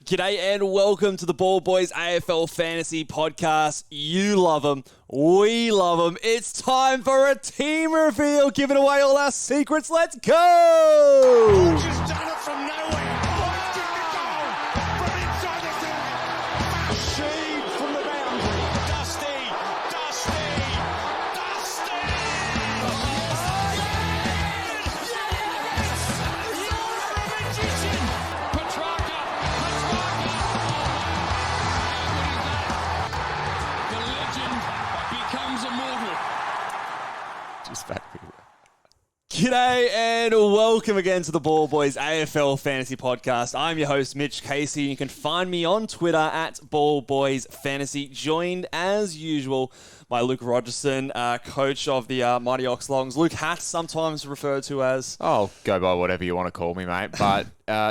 G'day and welcome to the Ball Boys AFL Fantasy podcast. You love them. We love them. It's time for a team reveal, giving away all our secrets. Let's go! Just done it from nowhere. Lifted the goal from inside the 30. Sheed from the boundary. Dusty. You're a magician. Petrarca. The legend becomes immortal. Just back. G'day and welcome again to the Ball Boys AFL Fantasy podcast. I'm your host, Mitch Casey. You can find me on Twitter at Ball Boys Fantasy, joined as usual by Luke Rogerson, coach of the Mighty Ox Longs. Luke Hatt, sometimes referred to as... I'll go by whatever you want to call me, mate. But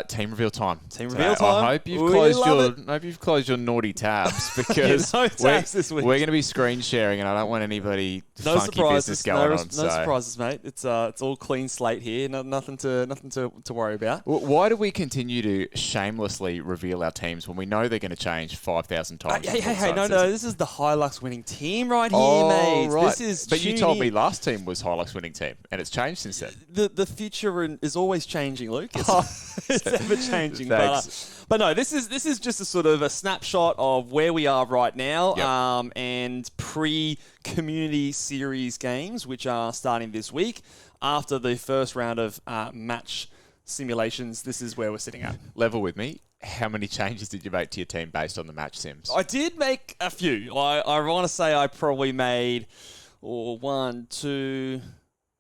team reveal time. Team reveal time. I hope you've closed your naughty tabs because no tabs this week. We're going to be screen sharing, and I don't want anybody No funky surprises, business going on. No surprises, mate. It's all clean slate here. Nothing to worry about. Why do we continue to shamelessly reveal our teams when we know they're going to change 5,000 times? Hey, no. This is the Hilux winning team right here, mate. Right. This is but you told me last team was Hilux winning team, and it's changed since then. The future is always changing, Luke. It's ever changing. Thanks. But no, this is just a sort of a snapshot of where we are right now, Yep. and pre-community series games, which are starting this week. After the first round of match simulations, this is where we're sitting at. Level with me. How many changes did you make to your team based on the match sims? I did make a few. I want to say I probably made 1, 2,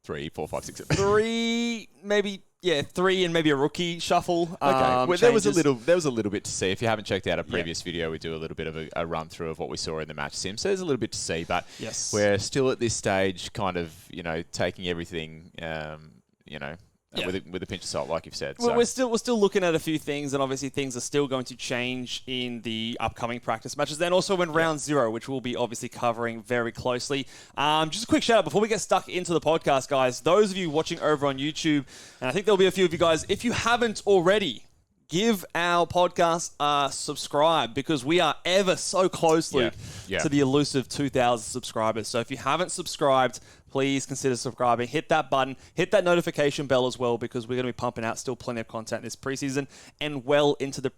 3, 4, 5, 6, 7. 3, maybe. Yeah, 3 and maybe a rookie shuffle. Okay, well, there was a changes. little bit to see. If you haven't checked out a previous video, we do a little bit of a run through of what we saw in the match sim. So there's a little bit to see, but Yes. we're still at this stage, kind of, taking everything, with a pinch of salt, like you've said. Well, So. we're still looking at a few things, and obviously things are still going to change in the upcoming practice matches. Then also in round 0, which we'll be obviously covering very closely. Just a quick shout out before we get stuck into the podcast, guys. Those of you watching over on YouTube, and I think there'll be a few of you guys, if you haven't already, give our podcast a subscribe because we are ever so close, Luke, to the elusive 2,000 subscribers. So if you haven't subscribed, please consider subscribing. Hit that button. Hit that notification bell as well because we're going to be pumping out still plenty of content this preseason and well into the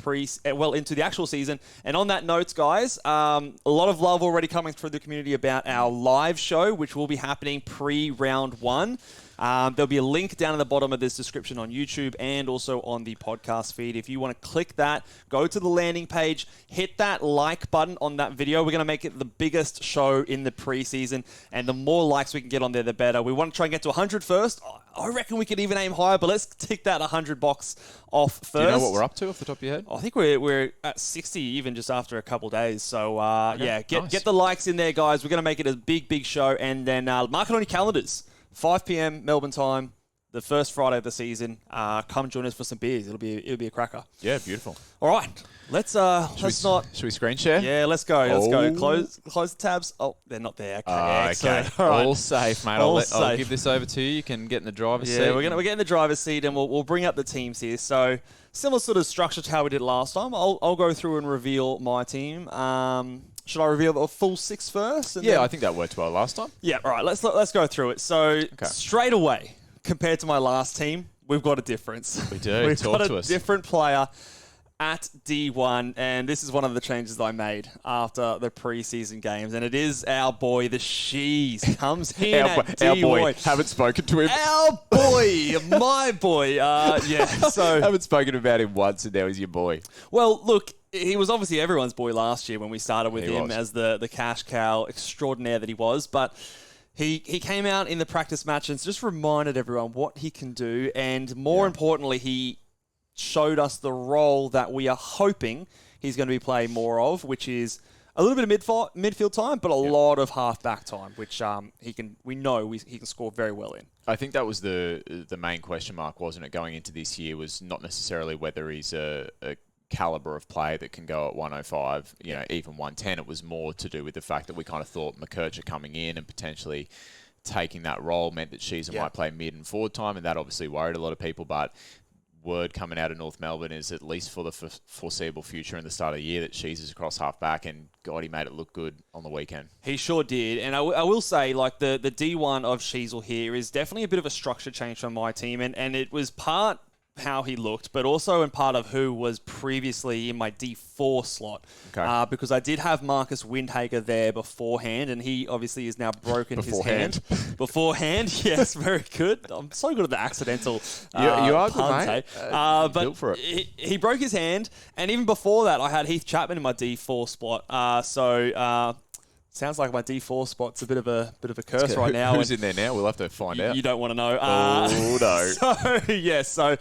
actual season. And on that note, guys, a lot of love already coming through the community about our live show, which will be happening pre-round 1. There'll be a link down at the bottom of this description on YouTube and also on the podcast feed. If you want to click that, go to the landing page, hit that like button on that video. We're going to make it the biggest show in the preseason, and the more likes we can get on there, the better. We want to try and get to 100 first. I reckon we could even aim higher, but let's tick that 100 box off first. Do you know what we're up to off the top of your head? I think we're at 60 even just after a couple days. So, Okay. get the likes in there, guys. We're going to make it a big show, and then mark it on your calendars. 5 p.m. Melbourne time, the first Friday of the season. Come join us for some beers. It'll be a cracker. Yeah, beautiful. All right, Should we screen share? Yeah, let's go. Let's go. Close the tabs. Oh, they're not there. Okay. Okay. Excellent. All right. All safe, mate. I'll give this over to you. You can get in the driver's seat. Yeah, we're getting the driver's seat, and we'll bring up the teams here. So similar sort of structure to how we did last time. I'll go through and reveal my team. Should I reveal a full 6 first? Yeah, I think that worked well last time. Yeah, all right, let's go through it. So straight away, compared to my last team, we've got a difference. We do. We've Talk got to a us. different player at D1, and this is one of the changes I made after the preseason games, and it is our boy, the Shees, comes in at D1. Our boy. Haven't spoken to him. Our boy, my boy. So Haven't spoken about him once, and now he's your boy. well, look. He was obviously everyone's boy last year when we started with him was. as the cash cow extraordinaire that he was. But he came out in the practice match and just reminded everyone what he can do. And more importantly, he showed us the role that we are hoping he's going to be playing more of, which is a little bit of midfield time, but a lot of half-back time, which he can score very well in. I think that was the main question mark, wasn't it, going into this year, was not necessarily whether he's a caliber of player that can go at 105, even 110. It was more to do with the fact that we kind of thought McKercher coming in and potentially taking that role meant that Sheezer might play mid and forward time, and that obviously worried a lot of people. But word coming out of North Melbourne is, at least for the foreseeable future and the start of the year, that Shees is across half back, and God, he made it look good on the weekend. He sure did. And I will say, like, the D1 of Sheasel here is definitely a bit of a structure change from my team, and it was part how he looked, but also in part of who was previously in my D4 slot. Okay. Because I did have Marcus Windhager there beforehand, and he obviously has now broken his hand. Beforehand, yes, very good. I'm so good at the accidental You are puns, good, mate. but Built for it. he broke his hand, and even before that, I had Heath Chapman in my D4 spot. Sounds like my D4 spot's a bit of a curse right now. Who's in there now? We'll have to find out. You don't want to know. Oh, no. So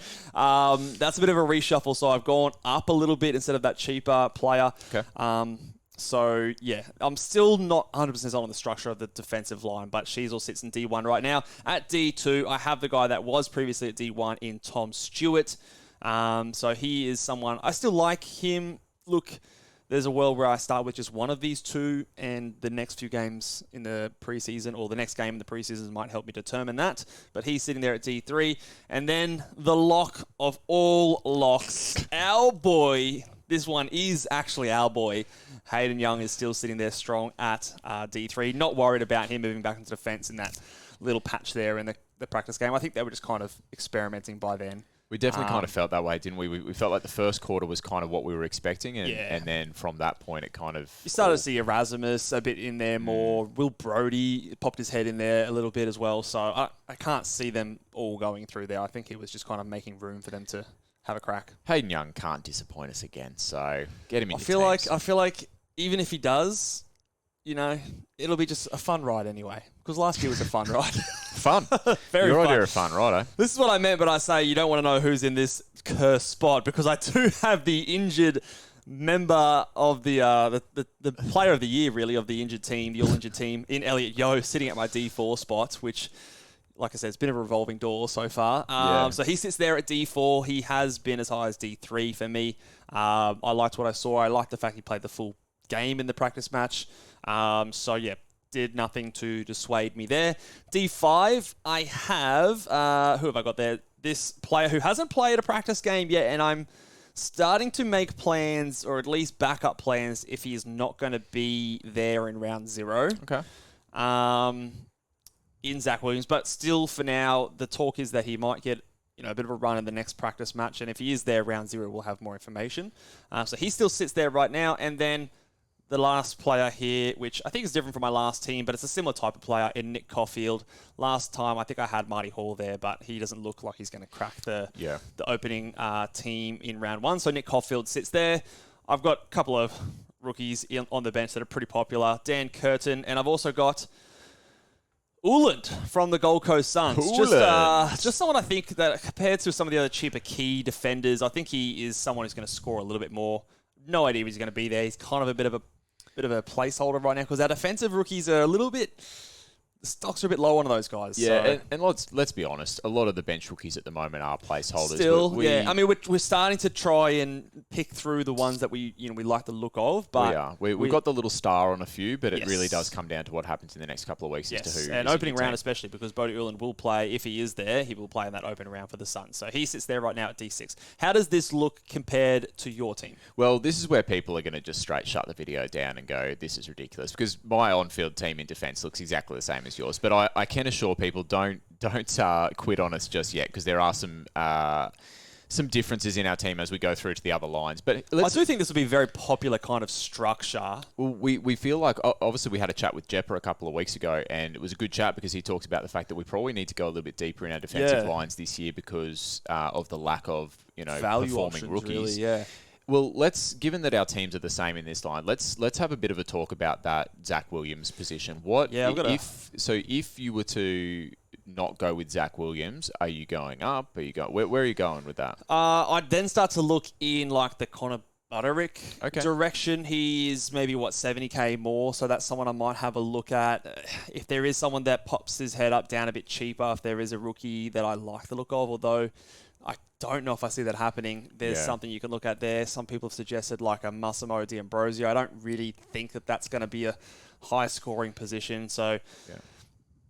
that's a bit of a reshuffle. So I've gone up a little bit instead of that cheaper player. Okay. I'm still not 100% on the structure of the defensive line, but Sheasel sits in D1 right now. At D2, I have the guy that was previously at D1 in Tom Stewart. So he is someone, I still like him. Look, there's a world where I start with just one of these two, and the next few games in the preseason, or the next game in the preseason, might help me determine that. But he's sitting there at D3. And then the lock of all locks, our boy. This one is actually our boy. Hayden Young is still sitting there strong at D3. Not worried about him moving back into defence in that little patch there in the practice game. I think they were just kind of experimenting by then. We definitely kind of felt that way, didn't we? We felt like the first quarter was kind of what we were expecting, and, Yeah. and then from that point, it kind of... You started to see Erasmus a bit in there more. Will Brodie popped his head in there a little bit as well. So I can't see them all going through there. I think it was just kind of making room for them to have a crack. Hayden Young can't disappoint us again, so get him in I your feel like even if he does, you know, it'll be just a fun ride anyway. Because last year was a fun ride. Fun. Very Your fun. idea of fun, righto. This is what I meant, but I say you don't want to know who's in this cursed spot, because I do have the injured member of the player of the year, really, of the injured team, the all-injured team, in Elliot Yeo, sitting at my D4 spot, which, like I said, it's been a revolving door so far. Yeah. So he sits there at D4. He has been as high as D3 for me. I liked what I saw. I liked the fact he played the full game in the practice match. Did nothing to dissuade me there. D5, I have... who have I got there? This player who hasn't played a practice game yet, and I'm starting to make plans, or at least backup plans, if he is not going to be there in round 0. Okay. In Zach Williams. But still, for now, the talk is that he might get a bit of a run in the next practice match, and if he is there round 0, we'll have more information. So he still sits there right now, and then the last player here, which I think is different from my last team, but it's a similar type of player, in Nick Caulfield. Last time, I think I had Marty Hall there, but he doesn't look like he's going to crack the opening team in round 1. So Nick Caulfield sits there. I've got a couple of rookies on the bench that are pretty popular. Dan Curtin, and I've also got Uland from the Gold Coast Suns. Just someone I think that, compared to some of the other cheaper key defenders, I think he is someone who's going to score a little bit more. No idea if he's going to be there. He's kind of a bit of a placeholder right now, because our defensive rookies are a little bit... The stocks are a bit low on those guys. Yeah, so. and let's be honest, a lot of the bench rookies at the moment are placeholders. Still, yeah. I mean, we're starting to try and pick through the ones that we like the look of. But we are. We've got the little star on a few, but it Yes. really does come down to what happens in the next couple of weeks as to who. And is in opening your round team. especially, because Bodie Uland will play, if he is there, he will play in that opening round for the Suns. So he sits there right now at D6. How does this look compared to your team? Well, this is where people are going to just straight shut the video down and go, this is ridiculous, because my on-field team in defence looks exactly the same as yours. But I can assure people, don't quit on us just yet, because there are some differences in our team as we go through to the other lines. But I do think this will be a very popular kind of structure. Well, we feel like, obviously we had a chat with Jepper a couple of weeks ago, and it was a good chat because he talked about the fact that we probably need to go a little bit deeper in our defensive lines this year because of the lack of value performing options, rookies. really, yeah. Well, given that our teams are the same in this line, let's have a bit of a talk about that Zach Williams position. If you were to not go with Zach Williams, are you going up? Where are you going with that? I'd then start to look in like the Connor Butterick Okay. direction. He is maybe 70k more, so that's someone I might have a look at. If there is someone that pops his head up down a bit cheaper, if there is a rookie that I like the look of, although I don't know if I see that happening. There's something you can look at there. Some people have suggested like a Massimo D'Ambrosio. I don't really think that that's going to be a high scoring position. So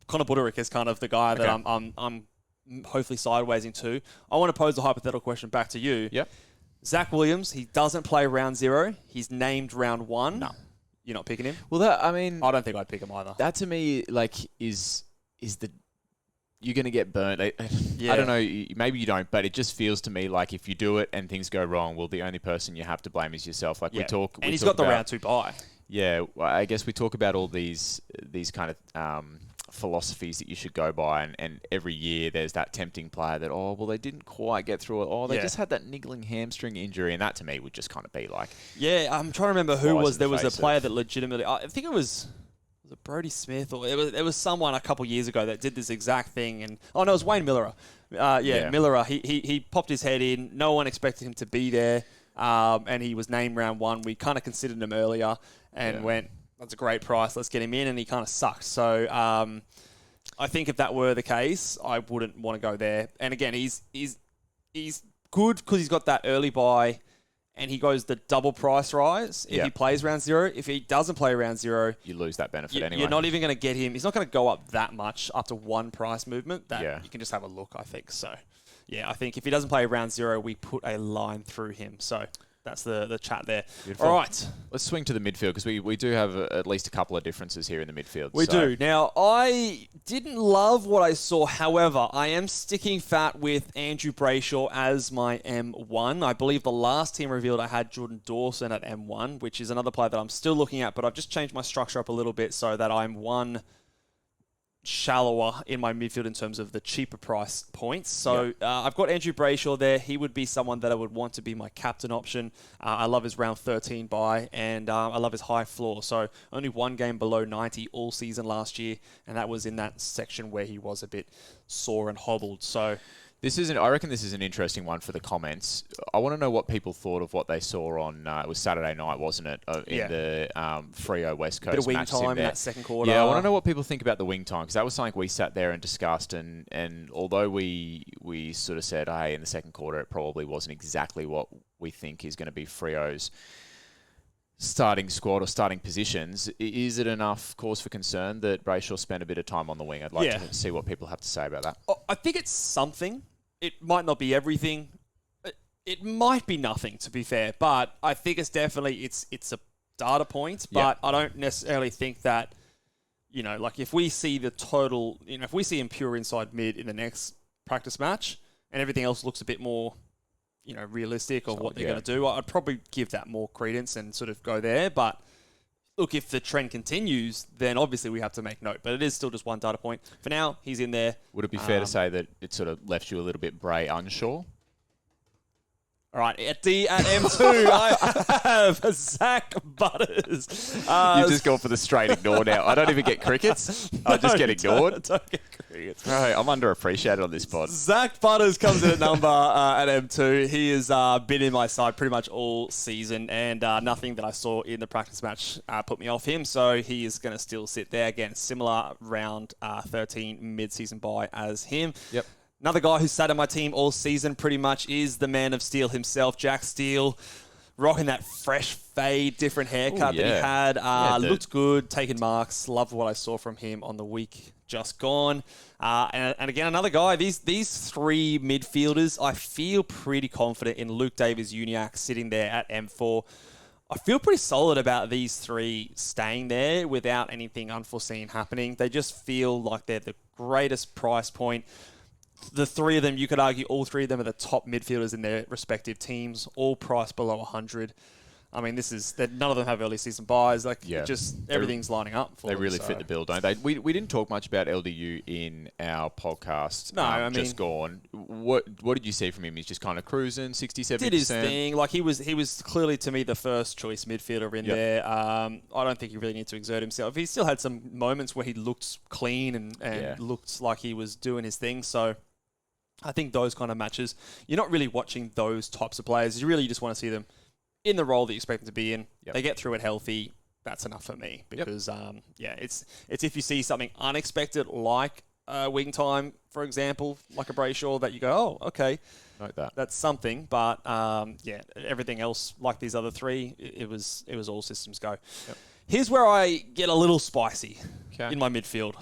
Connor Butterick is kind of the guy that I'm hopefully sideways in 2. I want to pose a hypothetical question back to you. Yep. Zach Williams, he doesn't play round 0. He's named round 1. No. You're not picking him? Well, I don't think I'd pick him either. That to me, is the... You're going to get burnt. I don't know. Maybe you don't, but it just feels to me like if you do it and things go wrong, well, the only person you have to blame is yourself. Like and he's got the round 2 bye. Yeah, well, I guess we talk about all these kind of philosophies that you should go by, and every year there's that tempting player that, they didn't quite get through it. They just had that niggling hamstring injury, and that to me would just kind of be like... Yeah, I'm trying to remember who was... There was a player that legitimately... I think it was it Brody Smith, or it was someone a couple years ago that did this exact thing, and... Oh, no, it was Wayne Miller. Miller. He popped his head in. No one expected him to be there, and he was named round 1. We kind of considered him earlier and went... That's a great price. Let's get him in, and he kind of sucked. So I think if that were the case, I wouldn't want to go there. And again, he's good because he's got that early buy, and he goes the double price rise if he plays round 0. If he doesn't play round 0, you lose that benefit anyway. You're not even going to get him. He's not going to go up that much up to 1 price movement. You can just have a look, I think. So I think if he doesn't play round 0, we put a line through him. So. That's the chat there. Beautiful. All right. Let's swing to the midfield because we do have at least a couple of differences here in the midfield. We do. Now, I didn't love what I saw. However, I am sticking fat with Andrew Brayshaw as my M1. I believe the last team revealed I had Jordan Dawson at M1, which is another player that I'm still looking at, but I've just changed my structure up a little bit so that I'm one shallower in my midfield in terms of the cheaper price points. So I've got Andrew Brayshaw there. He would be someone that I would want to be my captain option. I love his round 13 buy, and I love his high floor. So only 1 game below 90 all season last year, and that was in that section where he was a bit sore and hobbled. So I reckon this is an interesting one for the comments. I want to know what people thought of what they saw on, it was Saturday night, wasn't it? In the Freo West Coast bit of wing match time in that second quarter. Yeah, I want to know what people think about the wing time, because that was something we sat there and discussed, and although we sort of said, hey, in the second quarter, it probably wasn't exactly what we think is going to be Freo's starting squad or starting positions, is it enough cause for concern that Brayshaw spent a bit of time on the wing? I'd like to see what people have to say about that. I think it's something. It might not be everything. It might be nothing, to be fair. But I think it's definitely it's a data point. But I don't necessarily think that, like if we see the total, if we see him pure inside mid in the next practice match and everything else looks a bit more, realistic of what they're going to do, I'd probably give that more credence and sort of go there. But look, if the trend continues, then obviously we have to make note. But it is still just one data point. For now, he's in there. Would it be fair to say that it sort of left you a little bit Bray unsure? All right, at M2, I have Zach Butters. You've just gone for the straight ignore now. I don't even get crickets. I just get ignored. Don't get crickets. Bro, I'm underappreciated on this pod. Zach Butters comes in at number at M2. He has been in my side pretty much all season, and nothing that I saw in the practice match put me off him. So he is going to still sit there. Again, similar round 13 mid-season buy as him. Yep. Another guy who sat on my team all season pretty much is the man of steel himself, Jack Steele, rocking that fresh fade, different haircut that he had. Looked good, taking marks. Loved what I saw from him on the week just gone. And again, another guy. These 3 midfielders, I feel pretty confident in Luke Davies-Uniacke sitting there at M4. I feel pretty solid about these 3 staying there without anything unforeseen happening. They just feel like they're the greatest price point. The 3 of them, you could argue all 3 of them are the top midfielders in their respective teams, all priced below 100. I mean, none of them have early season buys. Everything's lining up for them. They really fit the bill, don't they? We didn't talk much about LDU in our podcast. No, just gone. What did you see from him? He's just kind of cruising, 60-70%. Did his thing. Like he was clearly to me the first choice midfielder in there. I don't think he really needs to exert himself. He still had some moments where he looked clean and looked like he was doing his thing. So I think those kind of matches, you're not really watching those types of players. You really just want to see them in the role that you expect them to be in. Yep. They get through it healthy. That's enough for me because, it's if you see something unexpected like wing time, for example, like a Brayshaw, that you go, oh, okay, note that. That's something. But everything else, like these other 3, it was all systems go. Yep. Here's where I get a little spicy in my midfield,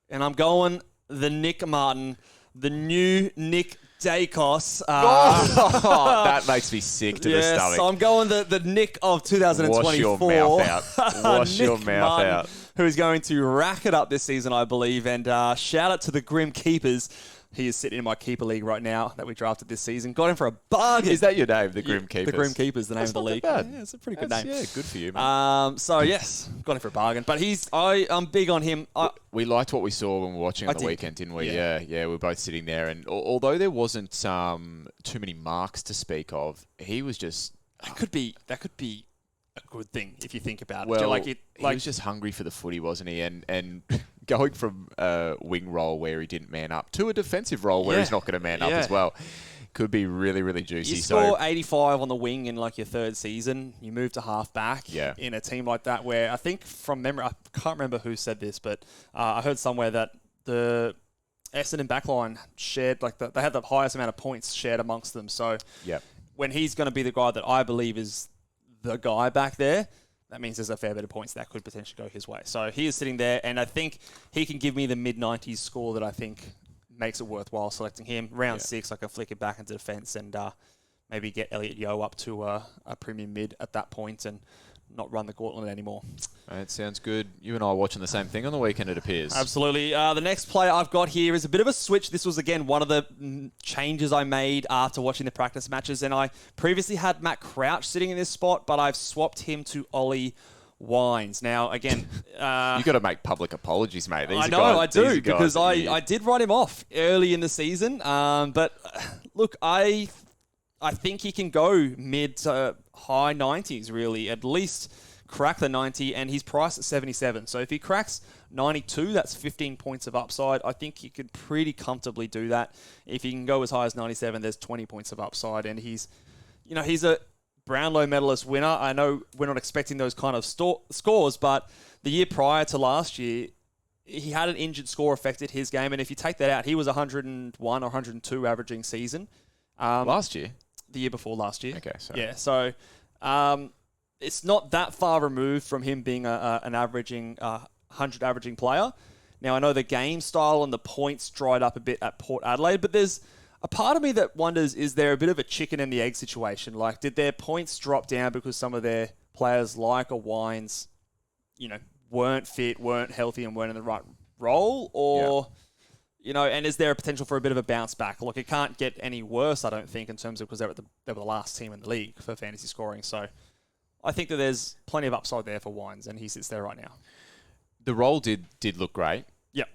and I'm going the Nick Martin the new Nick Dacos. That makes me sick to the stomach. So I'm going the Nick of 2024. Wash your mouth out. Wash your Nick mouth Martin, out. who's going to rack it up this season, I believe. And shout out to the Grim Keepers. He is sitting in my keeper league right now that we drafted this season. Got him for a bargain. Is that your name, the Grim Keepers? The Grim Keepers, the name of the league. Bad. Yeah, it's a pretty good name. Yeah, good for you, man. So yes, got him for a bargain. But I'm big on him. We liked what we saw when we were watching on the weekend, didn't we? Yeah, we were both sitting there. And although there wasn't too many marks to speak of, he was just... That could be a good thing if you think about it. Well, he was just hungry for the footy, wasn't he? And going from a wing role where he didn't man up to a defensive role where he's not going to man up as well could be really, really juicy. You score 85 on the wing in like your third season. You move to half back in a team like that where I think from memory, I can't remember who said this, but I heard somewhere that the Essendon backline shared, they had the highest amount of points shared amongst them. So when he's going to be the guy that I believe is the guy back there, that means there's a fair bit of points that could potentially go his way. So he is sitting there, and I think he can give me the mid-90s score that I think makes it worthwhile selecting him. Round 6, I can flick it back into defence and maybe get Elliot Yeo up to a premium mid at that point and not run the gauntlet anymore. It sounds good. You and I are watching the same thing on the weekend, it appears. Absolutely. The next player I've got here is a bit of a switch. This was, again, one of the changes I made after watching the practice matches. And I previously had Matt Crouch sitting in this spot, but I've swapped him to Ollie Wines. Now, again... You've got to make public apologies, mate. I do, because I did write him off early in the season. But, look, I think he can go mid to high 90s, really. At least crack the 90, and he's priced at 77. So if he cracks 92, that's 15 points of upside. I think he could pretty comfortably do that. If he can go as high as 97, there's 20 points of upside, and he's a Brownlow medalist winner. I know we're not expecting those kind of scores, but the year prior to last year, he had an injured score affected his game, and if you take that out, he was 101 or 102 averaging season. Last year? The year before last year. Okay, sorry. Yeah, so it's not that far removed from him being an averaging 100 averaging player. Now, I know the game style and the points dried up a bit at Port Adelaide, but there's a part of me that wonders, is there a bit of a chicken and the egg situation? Like, did their points drop down because some of their players, like a Wines, weren't fit, weren't healthy, and weren't in the right role? Or, and is there a potential for a bit of a bounce back? Look, it can't get any worse, I don't think, in terms of, because they were the last team in the league for fantasy scoring. So I think that there's plenty of upside there for Wines, and he sits there right now. The role did look great. Yep.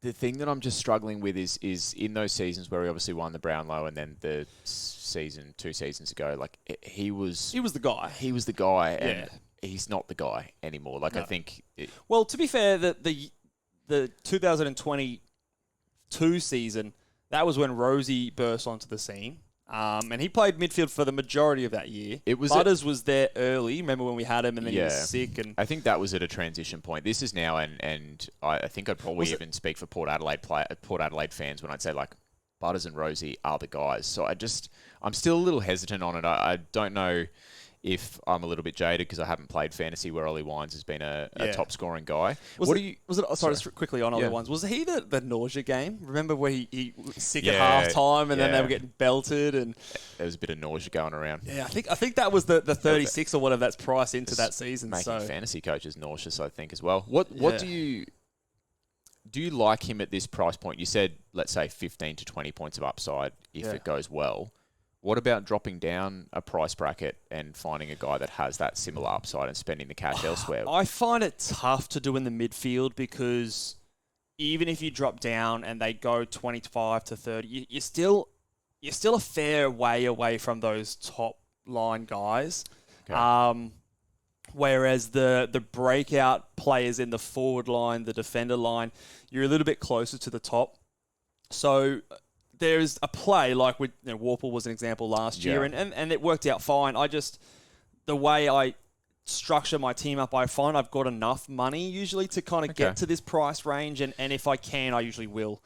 The thing that I'm just struggling with is in those seasons where he obviously won the Brownlow, and then the season 2 seasons ago, like he was the guy. He was the guy, and he's not the guy anymore. Like, no. I think. Well, to be fair, the 2022 season, that was when Rosie burst onto the scene. And he played midfield for the majority of that year. Butters was there early. Remember when we had him, and then he was sick. And I think that was at a transition point. This is now, and I think I'd probably even speak for Port Adelaide fans when I'd say, like, Butters and Rosie are the guys. So I'm still a little hesitant on it. I don't know if I'm a little bit jaded because I haven't played fantasy where Ollie Wines has been a top scoring guy. Sorry, just quickly on Ollie Wines. Was he the nausea game? Remember where he was sick at half time and then they were getting belted, and there was a bit of nausea going around. Yeah, I think that was the 36 or whatever that's priced into that season. Making fantasy coaches nauseous, I think, as well. What do you like him at this price point? You said, let's say 15 to 20 points of upside if it goes well. What about dropping down a price bracket and finding a guy that has that similar upside and spending the cash elsewhere? I find it tough to do in the midfield because even if you drop down and they go 25 to 30, you're still a fair way away from those top line guys. Okay. Whereas the breakout players in the forward line, the defender line, you're a little bit closer to the top. So there's a play like with Warple was an example last year, and it worked out fine. The way I structure my team up, I find I've got enough money usually to kind of get to this price range, and if I can, I usually will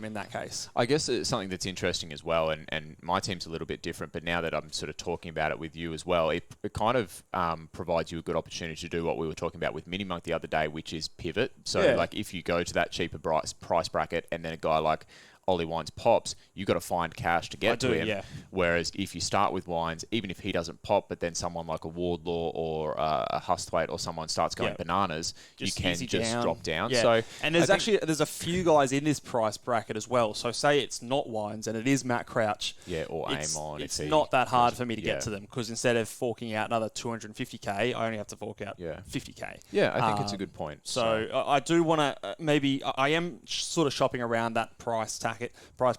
in that case. I guess it's something that's interesting as well, and my team's a little bit different, but now that I'm sort of talking about it with you as well, it kind of provides you a good opportunity to do what we were talking about with Mini-Monk the other day, which is pivot. So like if you go to that cheaper price bracket and then a guy like Ollie Wines pops, you got to find cash to get to him. Yeah. Whereas if you start with Wines, even if he doesn't pop, but then someone like a Wardlaw or a Hustwaite or someone starts going bananas, you can just drop down. Yeah. So and there's a few guys in this price bracket as well. So say it's not Wines and it is Matt Crouch. Yeah, or Amon. It's not that hard for me to get to them, because instead of forking out another 250k, I only have to fork out 50k. Yeah, I think it's a good point. So I do want to maybe I am sort of shopping around that price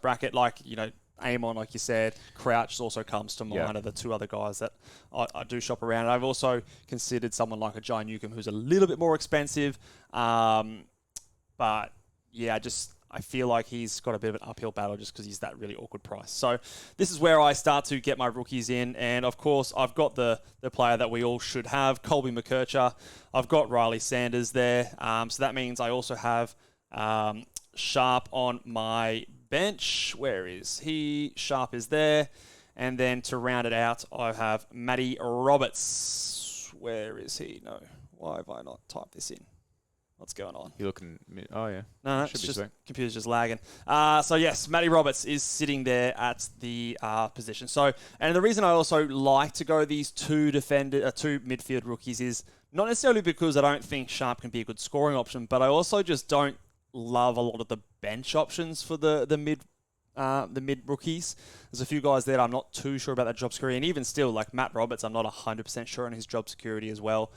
bracket, like, you know, Amon, like you said, Crouch also comes to mind, are the two other guys that I do shop around. And I've also considered someone like a Jai Newcomb, who's a little bit more expensive, but yeah, I feel like he's got a bit of an uphill battle just because he's that really awkward price. So this is where I start to get my rookies in. And, of course, I've got the player that we all should have, Colby McKercher. I've got Riley Sanders there. So that means I also have Sharp on my bench. Where is he? Sharp is there. And then to round it out, I have Matty Roberts. Where is he? No. Why have I not typed this in? What's going on? You're looking... Oh, yeah. No, it's just... Computer's just lagging. So, yes, Matty Roberts is sitting there at the position. So, and the reason I also like to go these two midfield rookies is not necessarily because I don't think Sharp can be a good scoring option, but I also just don't love a lot of the bench options for the mid rookies. There's a few guys there that I'm not too sure about that job security, and even still, like Matt Roberts, I'm not 100% sure on his job security as well.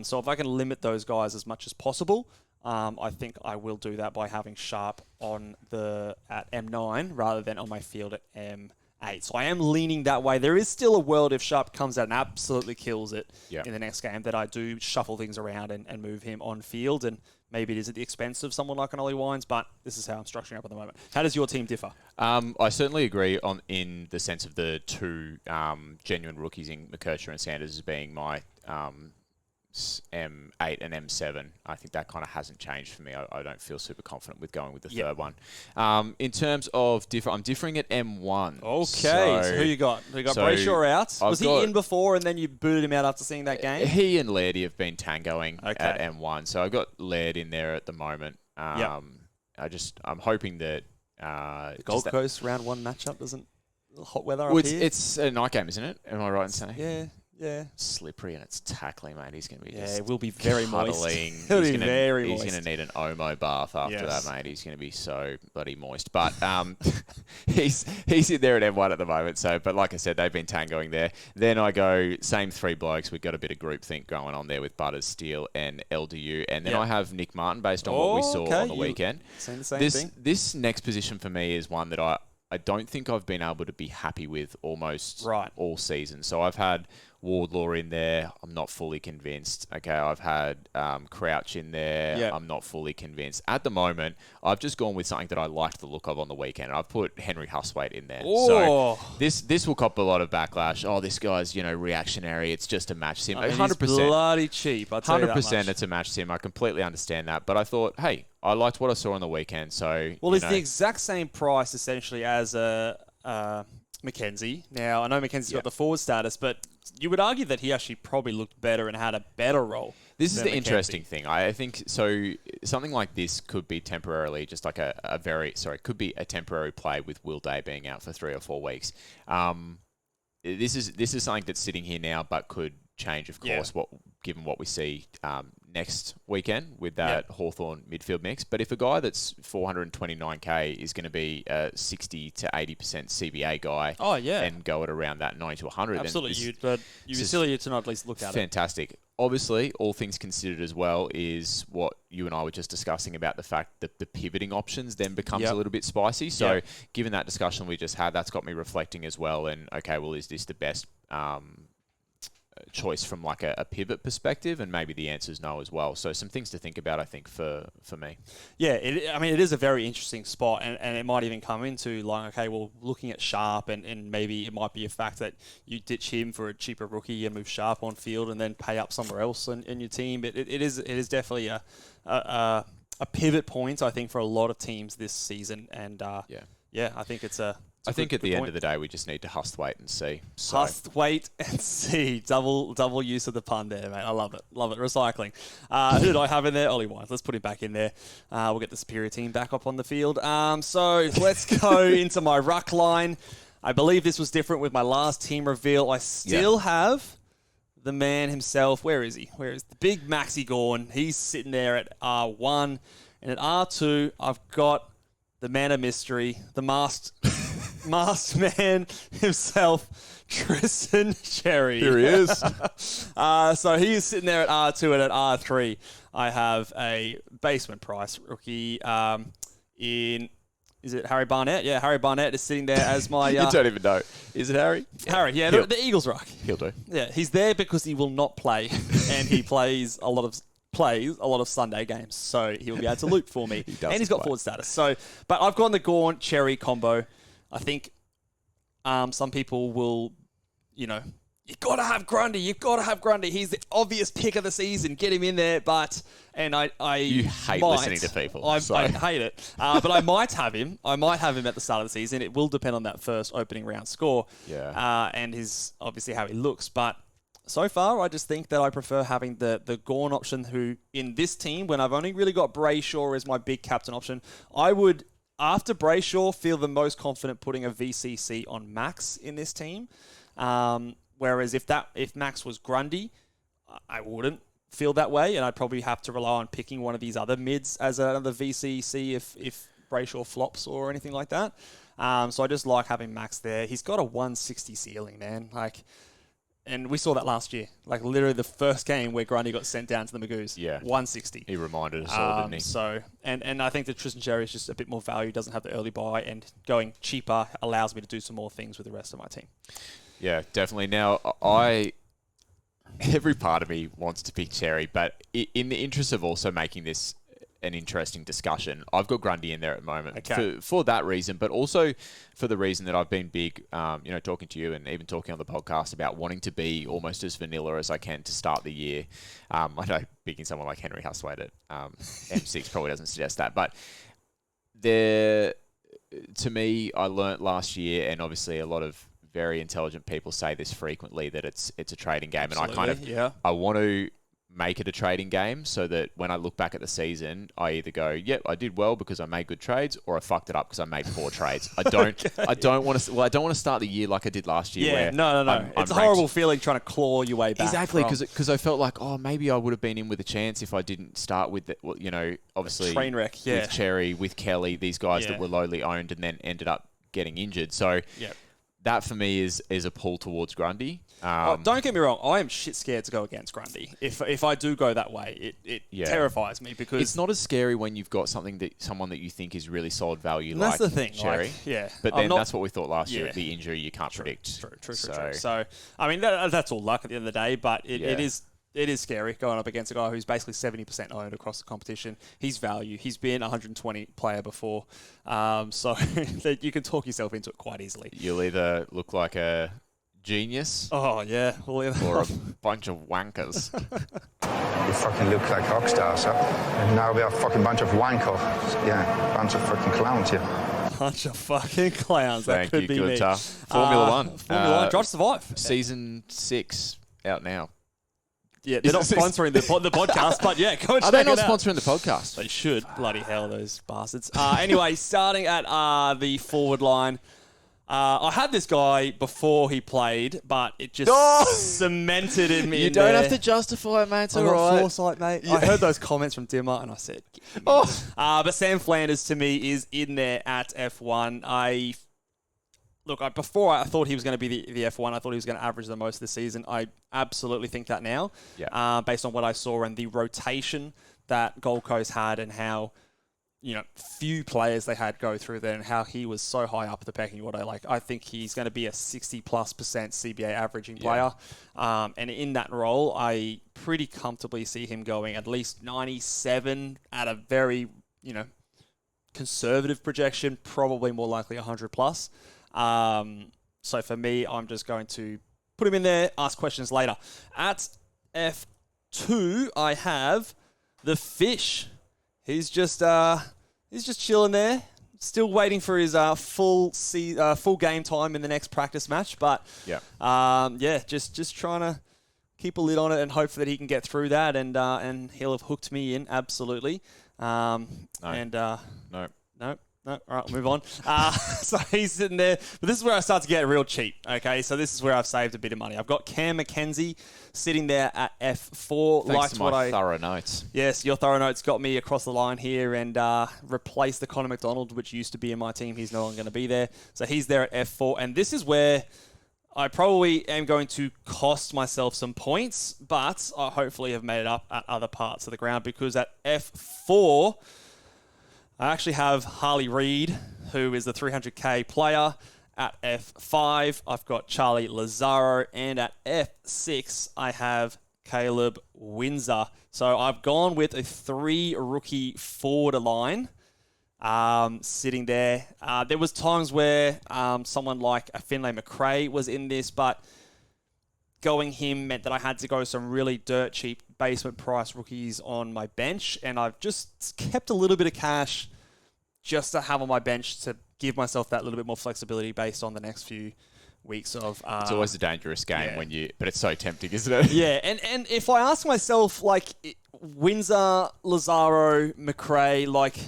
So if I can limit those guys as much as possible, I think I will do that by having Sharp at M9 rather than on my field at M8. So I am leaning that way. There is still a world if Sharp comes out and absolutely kills it in the next game that I do shuffle things around and move him on field, and maybe it is at the expense of someone like an Ollie Wines, but this is how I'm structuring up at the moment. How does your team differ? I certainly agree in the sense of the two genuine rookies in McKercher and Sanders as being my M8 and M7. I think that kind of hasn't changed for me. I don't feel super confident with going with the third one. In terms of I'm differing at M1. Okay, so who you got? You got Brayshaw out. Was he in before and then you booted him out after seeing that game? He and Lairdy have been tangoing at M1. So I got Laird in there at the moment. I'm hoping that the Gold Coast round one matchup doesn't hot weather up here. It's a night game, isn't it? Am I right in saying? Yeah. Yeah. Slippery and it's tackling, mate. He's going to be it will be very moist. He's going to need an Omo bath after that, mate. He's going to be so bloody moist. But he's in there at M1 at the moment. So, but like I said, they've been tangoing there. Then I go, same three blokes. We've got a bit of groupthink going on there with Butters, Steele, and LDU. And then I have Nick Martin based on what we saw on the weekend. Saying the same thing. This next position for me is one that I don't think I've been able to be happy with almost all season. So I've had Wardlaw in there. I'm not fully convinced. Okay, I've had Crouch in there. Yep. I'm not fully convinced. At the moment, I've just gone with something that I liked the look of on the weekend. I've put Henry Hustwaite in there. Oh. So this will cop a lot of backlash. Oh, this guy's, reactionary. It's just a match sim. 100%. He's bloody cheap. I'll tell you that much. 100% it's a match sim. I completely understand that. But I thought, hey, I liked what I saw on the weekend. So it's the exact same price essentially as Mackenzie. Now, I know Mackenzie's got the forward status, but you would argue that he actually probably looked better and had a better role. This is the interesting thing. I think so. Something like this could be temporarily just like could be a temporary play with Will Day being out for 3 or 4 weeks. This is something that's sitting here now, but could change, of course, given what we see next weekend with that Hawthorn midfield mix. But if a guy that's 429k is going to be a 60 to 80% CBA guy and go at around that 90 to 100, absolutely, you'd be silly to not at least look at it. Fantastic. Obviously, all things considered as well is what you and I were just discussing about the fact that the pivoting options then becomes a little bit spicy. So given that discussion we just had, that's got me reflecting as well. And, okay, well, is this the best choice from like a pivot perspective, and maybe the answer is no as well. So some things to think about, I think, for me. Yeah, it is a very interesting spot, and it might even come into like, okay, well, looking at Sharp, and maybe it might be a fact that you ditch him for a cheaper rookie and move Sharp on field and then pay up somewhere else in your team. But it is definitely a pivot point, I think, for a lot of teams this season. And I think it's a... I think at the end of the day, we just need to wait and see. Wait and see. Double use of the pun there, mate. I love it. Recycling. Who did I have in there? Ollie Wines. Let's put him back in there. We'll get the superior team back up on the field. So let's go into my ruck line. I believe this was different with my last team reveal. I still have the man himself. Where is he? Where is the big Maxi Gorn? He's sitting there at R1. And at R2, I've got the man of mystery, the masked man himself, Tristan Cherry. Here he is. So he is sitting there at R2, and at R3, I have a basement price rookie is it Harry Barnett? Yeah, Harry Barnett is sitting there as my... You don't even know. Is it Harry? Harry, yeah, the Eagles ruck. He'll do. Yeah, he's there because he will not play, and he plays a lot of Sunday games, so he'll be able to loot for me. He's got forward status. So, but I've gone the Gorn Cherry combo. I think some people will, you've got to have Grundy. He's the obvious pick of the season. Get him in there. You hate listening to people. I hate it. But I might have him. I might have him at the start of the season. It will depend on that first opening round score. Yeah. And his obviously how he looks. But so far, I just think that I prefer having the Gorn option, who in this team, when I've only really got Brayshaw as my big captain option, I would, after Brayshaw, feel the most confident putting a VCC on Max in this team. Whereas if Max was Grundy, I wouldn't feel that way, and I'd probably have to rely on picking one of these other mids as another VCC if Brayshaw flops or anything like that. So I just like having Max there. He's got a 160 ceiling, man. And we saw that last year. Literally the first game where Grundy got sent down to the Magoos. Yeah. 160. He reminded us all, didn't he? So, and I think that Tristan Cherry is just a bit more value, doesn't have the early buy, and going cheaper allows me to do some more things with the rest of my team. Yeah, definitely. Now, every part of me wants to pick Cherry, but in the interest of also making this an interesting discussion, I've got Grundy in there at the moment. Okay. For that reason, but also for the reason that I've been big, talking to you and even talking on the podcast about wanting to be almost as vanilla as I can to start the year. I know picking someone like Henry Hustwaite at M6 probably doesn't suggest that, but to me, I learnt last year, and obviously a lot of very intelligent people say this frequently, that it's a trading game. Absolutely, and I want to make it a trading game so that when I look back at the season, I either go, yep, I did well because I made good trades, or I fucked it up because I made poor trades. I don't want to start the year like I did last year. Yeah, no. It's a horrible feeling trying to claw your way back. Exactly, because I felt like, maybe I would have been in with a chance if I didn't start with, obviously train wreck, with Cherry, with Kelly, these guys that were lowly owned and then ended up getting injured. So that for me is a pull towards Grundy. Don't get me wrong, I am shit scared to go against Grundy. If I do go that way, it terrifies me, because it's not as scary when you've got someone that you think is really solid value. That's the thing, Cherry. But then that's what we thought last year. The injury you can't predict. True. So I mean, that's all luck at the end of the day, but it is scary going up against a guy who's basically 70% owned across the competition. He's value. He's been a 120 player before, so that you can talk yourself into it quite easily. You'll either look like a genius, or a bunch of wankers. You fucking look like rock stars, huh? And now we are a fucking bunch of wanker. Yeah, bunch of fucking clowns here. Bunch of fucking clowns. That could be me. Formula One. Drive to Survive. Season 6 out now. Yeah, they're not sponsoring the podcast, but yeah, go and check it out. Are they not sponsoring the podcast? They should. Bloody hell, those bastards. Anyway, starting at the forward line, I had this guy before he played, but it just cemented in me. You don't have to justify it, mate. It's all right. Foresight, mate. Yeah. I heard those comments from Dimmer, and I said, but Sam Flanders, to me, is in there at F1. Before I thought he was going to be the F1. I thought he was going to average the most this season. I absolutely think that now, based on what I saw and the rotation that Gold Coast had, and how, few players they had go through there and how he was so high up the pecking order. Like, I think he's going to be a 60+% CBA averaging player. And in that role, I pretty comfortably see him going at least 97 at a very, conservative projection, probably more likely 100+. So for me, I'm just going to put him in there, ask questions later. At F2, I have the Fish. He's just chilling there, still waiting for his full game time in the next practice match. But just trying to keep a lid on it and hope that he can get through that, and he'll have hooked me in absolutely. No. No. All right, we'll move on. So he's sitting there. But this is where I start to get real cheap, okay? So this is where I've saved a bit of money. I've got Cam McKenzie sitting there at F4. Thanks to my thorough notes. Yes, your thorough notes got me across the line here and replaced the Connor McDonald, which used to be in my team. He's no longer going to be there. So he's there at F4. And this is where I probably am going to cost myself some points, but I hopefully have made it up at other parts of the ground, because at F4... I actually have Harley Reid, who is the 300k player. At F5, I've got Charlie Lazaro. And at F6, I have Caleb Windsor. So I've gone with a 3-rookie forward line sitting there. There was times where someone like a Finlay McRae was in this, but going him meant that I had to go some really dirt cheap basement price rookies on my bench, and I've just kept a little bit of cash just to have on my bench to give myself that little bit more flexibility based on the next few weeks of... it's always a dangerous game but it's so tempting, isn't it? Yeah, and if I ask myself, like, Windsor, Lazaro, McRae, like,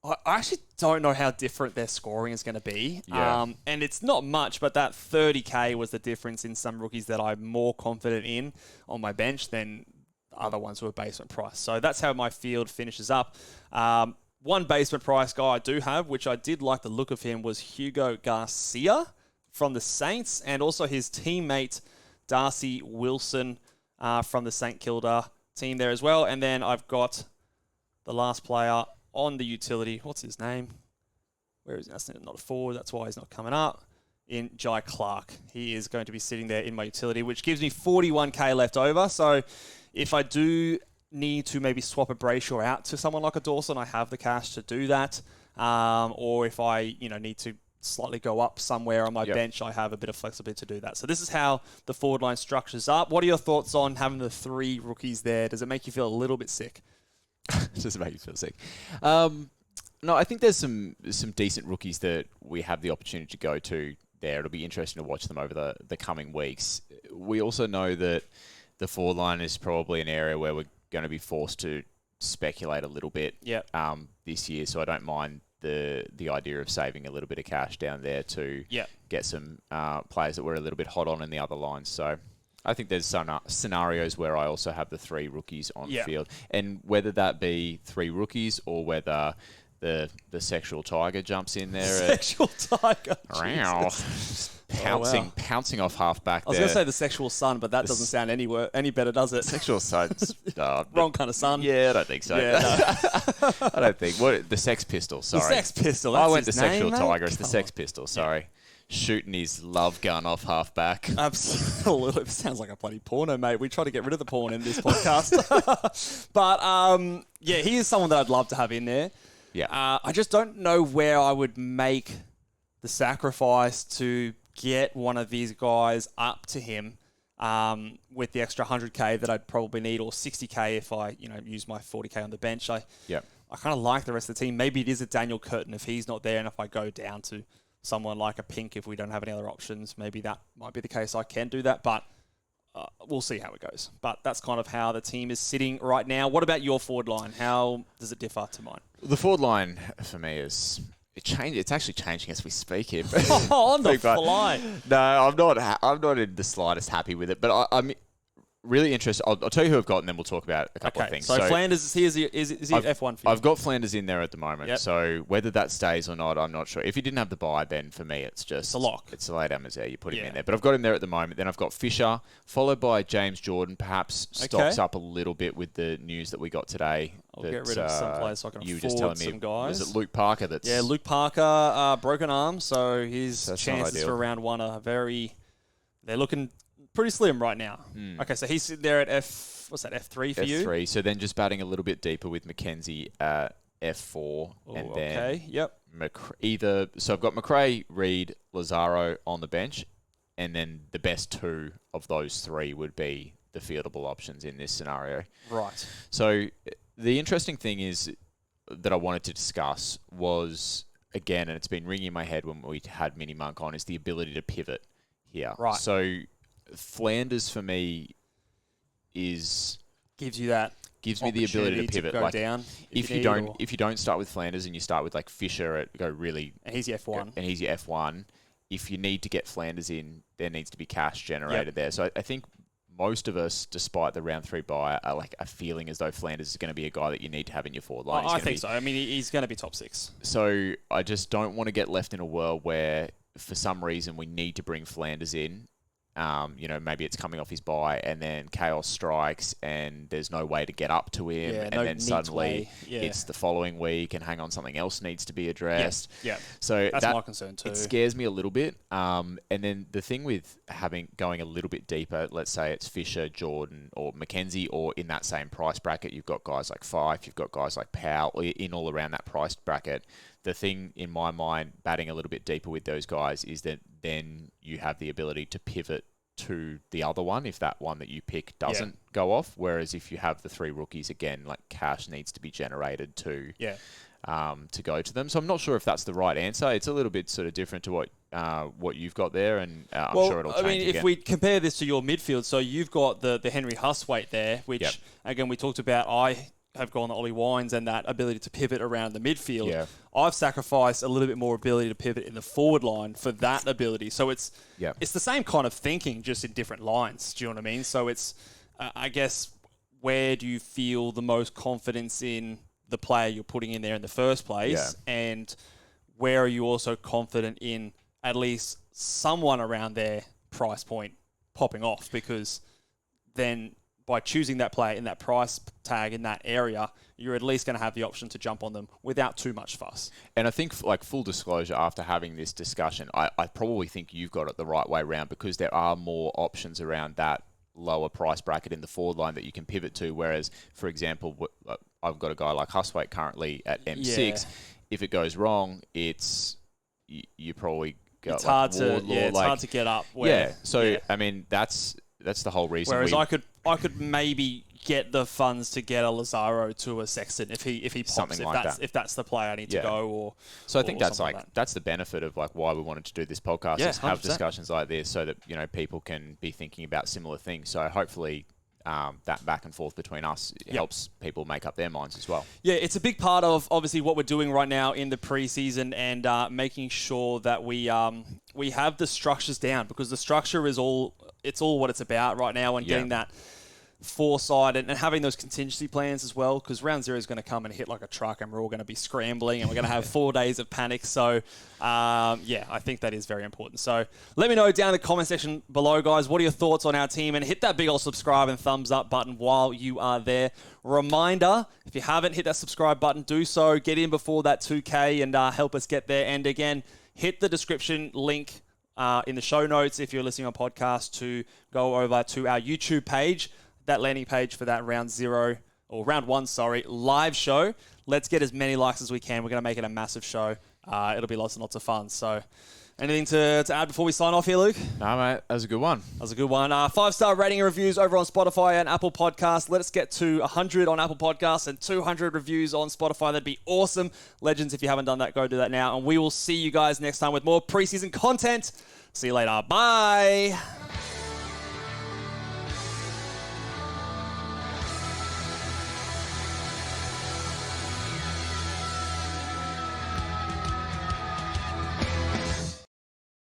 I actually don't know how different their scoring is going to be. Yeah. And it's not much, but that 30k was the difference in some rookies that I'm more confident in on my bench than other ones who are basement price. So that's how my field finishes up. One basement price guy I do have, which I did like the look of him, was Hugo Garcia from the Saints, and also his teammate Darcy Wilson from the St Kilda team there as well. And then I've got the last player on the utility. What's his name? Where is he? That's not a forward. That's why he's not coming up. In Jai Clark. He is going to be sitting there in my utility, which gives me 41k left over. So if I do need to maybe swap a Brayshaw out to someone like a Dawson, I have the cash to do that. Or if I need to slightly go up somewhere on my bench, I have a bit of flexibility to do that. So this is how the forward line structures up. What are your thoughts on having the 3 rookies there? Does it make you feel a little bit sick? Does it make you feel sick? No, I think there's some decent rookies that we have the opportunity to go to there. It'll be interesting to watch them over the coming weeks. We also know that the forward line is probably an area where we're going to be forced to speculate a little bit this year, so I don't mind the idea of saving a little bit of cash down there to get some players that we're a little bit hot on in the other lines. So I think there's some scenarios where I also have the 3 rookies on field, and whether that be 3 rookies or whether the sexual tiger jumps in there. Sexual tiger. Pouncing off halfback. I was going to say the sexual son, but that doesn't sound any better, does it? Sexual son's wrong kind of son. Yeah, I don't think so. Yeah, no. I don't think. The Sex Pistol. Sorry, the Sex Pistol. I went the sexual tiger. It's the Sex Pistol. Sorry. Shooting his love gun off halfback. Absolutely. It sounds like a bloody porno, mate. We try to get rid of the porn in this podcast. But, he is someone that I'd love to have in there. Yeah. I just don't know where I would make the sacrifice to get one of these guys up to him with the extra 100k that I'd probably need, or 60k if I use my 40k on the bench. I kind of like the rest of the team. Maybe it is a Daniel Curtin if he's not there, and if I go down to someone like a Pink if we don't have any other options, maybe that might be the case. I can do that, but we'll see how it goes. But that's kind of how the team is sitting right now. What about your forward line? How does it differ to mine? The forward line for me is... It's actually changing as we speak here. On the fly. No, I'm not in the slightest happy with it. But really interesting. I'll tell you who I've got, and then we'll talk about a couple of things. So Flanders is here. Is he F1 for you? I've got Flanders in there at the moment. Yep. So whether that stays or not, I'm not sure. If he didn't have the bye, then for me, it's just... a lock. It's a late Amazir. You put him in there. But I've got him there at the moment. Then I've got Fisher, followed by James Jordan. Perhaps stocks up a little bit with the news that we got today. I'll get rid of some players so I can afford some guys. Was it Luke Parker that's... Yeah, Luke Parker, broken arm, so his chances for round one are they're looking pretty slim right now. Okay, so he's sitting there at F3 for you? F3, so then just batting a little bit deeper with Mackenzie at F4. And then so I've got McRae, Reid, Lazaro on the bench, and then the best two of those three would be the fieldable options in this scenario. Right. So the interesting thing is that I wanted to discuss was, again, and it's been ringing in my head when we had Mini Monk on, is the ability to pivot here. Right. So Flanders for me gives me the ability to pivot. Go down if you don't start with Flanders and you start with like Fisher and he's your F1. If you need to get Flanders in, there needs to be cash generated there. So I think most of us, despite the round 3 bye, are feeling as though Flanders is going to be a guy that you need to have in your forward line. I think so. I mean, he's going to be top 6. So I just don't want to get left in a world where, for some reason, we need to bring Flanders in. Maybe it's coming off his bye and then chaos strikes and there's no way to get up to him. And then suddenly it's the following week and hang on, something else needs to be addressed. Yeah. So that's my concern too. It scares me a little bit. And then the thing with going a little bit deeper, let's say it's Fisher, Jordan or Mackenzie, or in that same price bracket, you've got guys like Fife, you've got guys like Powell in all around that price bracket. The thing in my mind, batting a little bit deeper with those guys, is that then you have the ability to pivot to the other one if that one that you pick doesn't go off. Whereas if you have the 3 rookies, again, cash needs to be generated to go to them. So I'm not sure if that's the right answer. It's a little bit sort of different to what you've got there, and I'm sure it'll change again. If we compare this to your midfield, so you've got the Henry Hustwaite there, which again we talked about. I have gone to Ollie Wines and that ability to pivot around the midfield. Yeah. I've sacrificed a little bit more ability to pivot in the forward line for that ability. So it's the same kind of thinking, just in different lines. Do you know what I mean? So it's, I guess, where do you feel the most confidence in the player you're putting in there in the first place? Yeah. And where are you also confident in at least someone around their price point popping off? Because then by choosing that player in that price tag in that area, you're at least going to have the option to jump on them without too much fuss. And I think, full disclosure, after having this discussion, I probably think you've got it the right way around, because there are more options around that lower price bracket in the forward line that you can pivot to. Whereas, for example, I've got a guy like Hustwaite currently at M6. Yeah. If it goes wrong, you probably got it's hard to get up. I mean, that's the whole reason. Whereas I could maybe get the funds to get a Lazaro to a Sexton if he pops, something if that's the play I need to go. Or so I think that's the benefit of why we wanted to do this podcast, is have 100%. discussions like this so that people can be thinking about similar things. So hopefully that back and forth between us helps people make up their minds as well. Yeah, it's a big part of obviously what we're doing right now in the preseason, and making sure that we have the structures down, because the structure is all what it's about right now, and getting that foresight and having those contingency plans as well, because round 0 is going to come and hit like a truck and we're all going to be scrambling and we're going to have 4 days of panic. So I think that is very important. So let me know down in the comment section below, guys, what are your thoughts on our team, and hit that big old subscribe and thumbs up button while you are there. Reminder, if you haven't hit that subscribe button, do so. Get in before that 2K and help us get there. And again, hit the description link in the show notes if you're listening on podcast to go over to our YouTube page, that landing page for that round 1 live show. Let's get as many likes as we can. We're going to make it a massive show. It'll be lots and lots of fun. So anything to add before we sign off here, Luke? No, mate. That was a good one. 5-star rating and reviews over on Spotify and Apple Podcasts. Let us get to 100 on Apple Podcasts and 200 reviews on Spotify. That'd be awesome. Legends, if you haven't done that, go do that now. And we will see you guys next time with more preseason content. See you later. Bye.